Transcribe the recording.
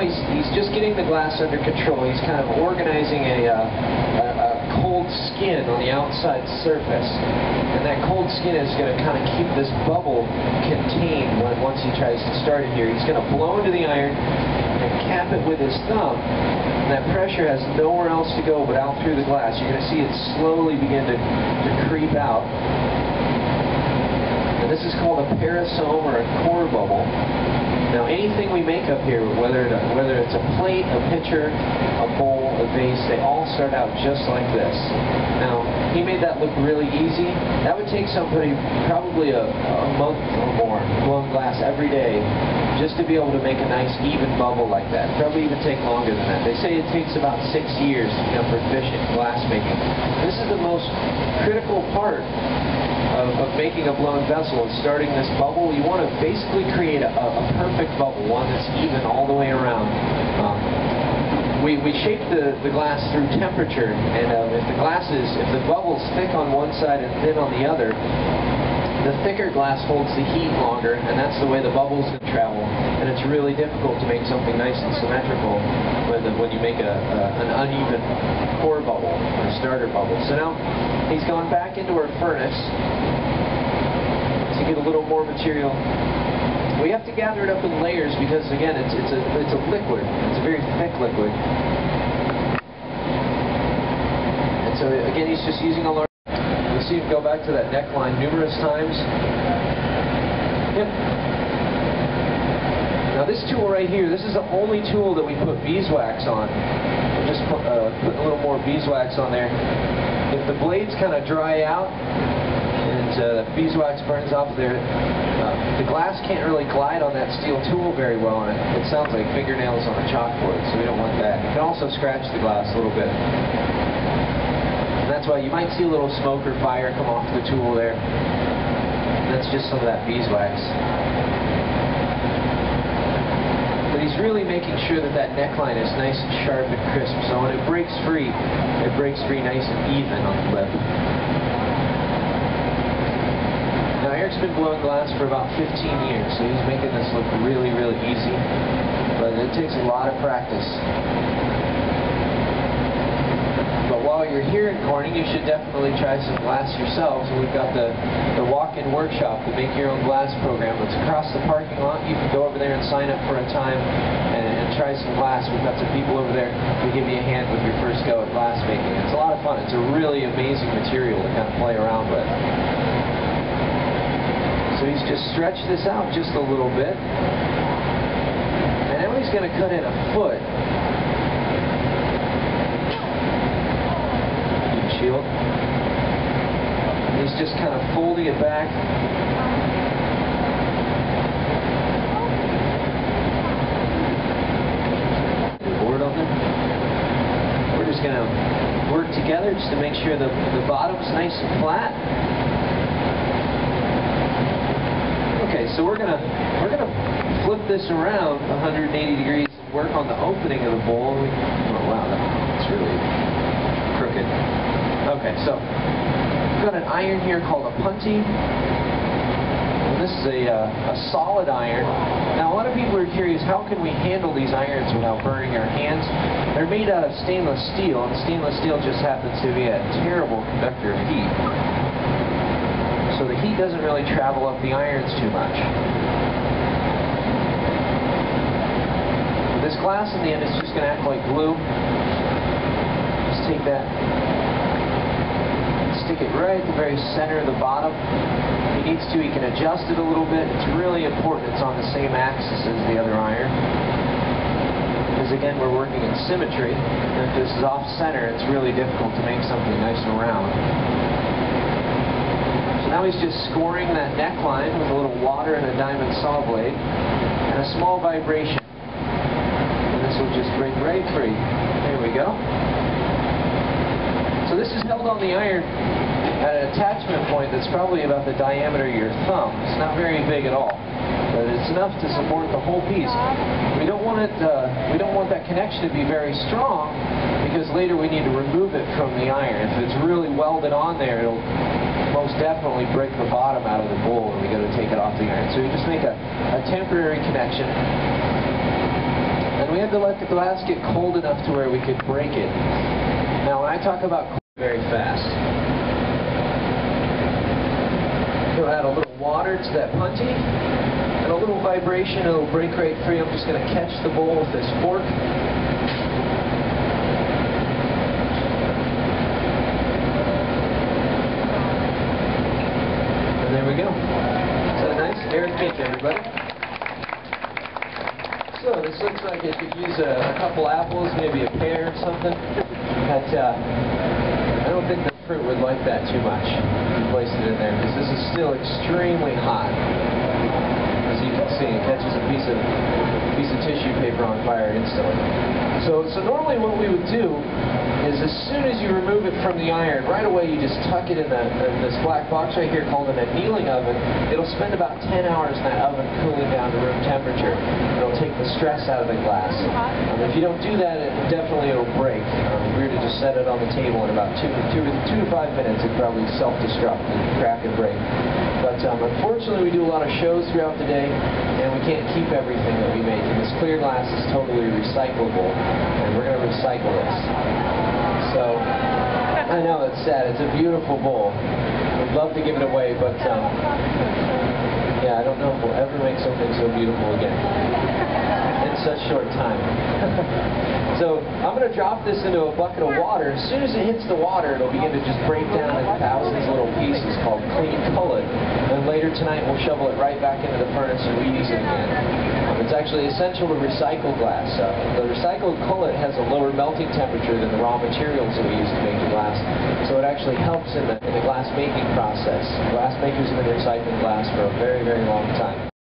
he's just getting the glass under control. He's kind of organizing a cold skin on the outside surface. And that cold skin is going to kind of keep this bubble contained once he tries to start it here. He's going to blow into the iron and cap it with his thumb. And that pressure has nowhere else to go but out through the glass. You're going to see it slowly begin to creep out. And this is called a parasome or a core bubble. Now anything we make up here, whether it's a plate, a pitcher, a bowl, a vase, they all start out just like this. Now, he made that look really easy. That would take somebody probably a month or more blowing glass every day just to be able to make a nice even bubble like that. Probably even take longer than that. They say it takes about 6 years to become proficient in glass making. This is the most critical part of making a blown vessel. Is starting this bubble. You want to basically create a perfect bubble, one that's even all the way around. We shape the glass through temperature, and if the bubble's thick on one side and thin on the other, the thicker glass holds the heat longer, and that's the way the bubbles can travel. And it's really difficult to make something nice and symmetrical when you make an uneven core bubble or a starter bubble. So now he's gone back into our furnace to get a little more material. We have to gather it up in layers because, again, it's a liquid. It's a very thick liquid. And so, again, he's just using a large... You'll see him go back to that neckline numerous times. Yep. Now this tool right here, this is the only tool that we put beeswax on. We'll just put a little more beeswax on there. If the blades kind of dry out and beeswax burns off there, the glass can't really glide on that steel tool very well, and it sounds like fingernails on a chalkboard, so we don't want that. You can also scratch the glass a little bit. And that's why you might see a little smoke or fire come off the tool there. That's just some of that beeswax. But he's really making sure that that neckline is nice and sharp and crisp, so when it breaks free nice and even on the lip. Now Eric's been blowing glass for about 15 years, so he's making this look really, really easy, but it takes a lot of practice. But while you're here in Corning, you should definitely try some glass yourselves. We've got the walk-in workshop, the Make Your Own Glass program. It's across the parking lot. You can go over there and sign up for a time and try some glass. We've got some people over there who give you a hand with your first go at glass making. It's a lot of fun. It's a really amazing material to kind of play around with. So he's just stretched this out just a little bit. And now he's going to cut in a foot. Shield. He's just kind of folding it back. Board on there. We're just going to work together just to make sure the bottom's nice and flat. Okay, so we're gonna flip this around 180 degrees and work on the opening of the bowl. Oh wow, that's really crooked. Okay, so we've got an iron here called a punty. And this is a solid iron. Now, a lot of people are curious, how can we handle these irons without burning our hands? They're made out of stainless steel, and stainless steel just happens to be a terrible conductor of heat. So the heat doesn't really travel up the irons too much. This glass in the end is just going to act like glue. Just take that, stick it right at the very center of the bottom. If he needs to, he can adjust it a little bit. It's really important it's on the same axis as the other iron. Because again, we're working in symmetry. And if this is off center, it's really difficult to make something nice and round. So now he's just scoring that neckline with a little water and a diamond saw blade and a small vibration. And this will just break right free. There we go. So this is held on the iron at an attachment point that's probably about the diameter of your thumb. It's not very big at all, but it's enough to support the whole piece. We don't want that connection to be very strong, because later we need to remove it from the iron. If it's really welded on there, it'll most definitely break the bottom out of the bowl, and we got to take it off the iron. So we just make a temporary connection. And we had to let the glass get cold enough to where we could break it. Now when I talk about cold, very fast. You'll add a little water to that putty, and a little vibration, it'll break right free. I'm just going to catch the bowl with this fork. And there we go. Is that a nice air cake, everybody? So this looks like it could use a couple apples, maybe a pear or something. But I don't think the fruit would like that too much. You place it in there because this is still extremely hot. As you can see, it catches a piece of tissue paper on fire instantly. So normally what we would do is as soon as you remove it from the iron, right away you just tuck it in this black box right here called an annealing oven. It'll spend about 10 hours in that oven cooling down to room temperature. It'll take the stress out of the glass. If you don't do that, it'll break. If we were to just set it on the table in about 2 to 5 minutes, it'd probably self-destruct and crack and break. But unfortunately, we do a lot of shows throughout the day, and we can't keep everything that we make. And this clear glass is totally recyclable, and we're going to recycle this. So, I know it's sad. It's a beautiful bowl. We'd love to give it away, but yeah, I don't know if we'll ever make something so beautiful again in such short time. So I'm going to drop this into a bucket of water. As soon as it hits the water, it'll begin to just break down into thousands of little pieces called clean cullet. And later tonight, we'll shovel it right back into the furnace and reuse it again. It's actually essential to recycle glass. The recycled cullet has a lower melting temperature than the raw materials that we use to make the glass. So it actually helps in the glass making process. Glass makers have been recycling glass for a very, very long time.